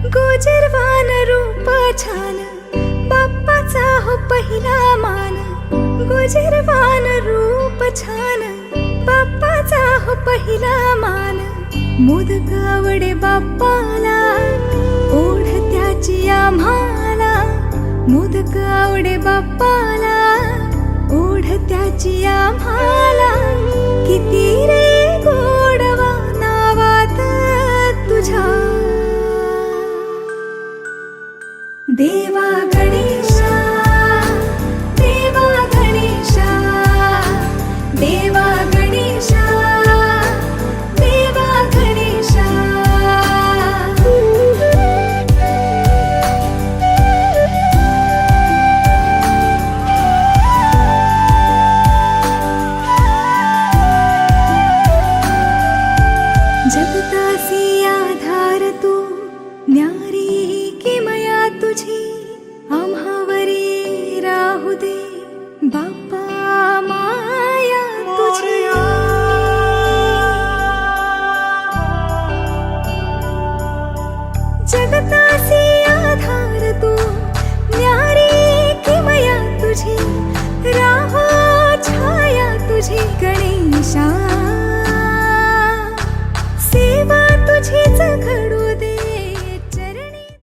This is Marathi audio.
गोजरवान रूप छान बाप्पाचा हो पहिला मान. गोजरवान रूप छान बाप्पाचा हो पहिला मान. मोदक आवडे बाप्पाला ओढत्याची आम्हाला. मोदक आवडे बाप्पाला ओढत्याची आम्हाला. किती रे गोडवा नावात तुझ्या. देवा गणेशा देवा गणेशा देवा गणेशा देवा गणेशा. जगतासी आधार तू न्यारी किमया तुझी. आम्हावरी राहू दे बाप्पा माया तुझी. जगता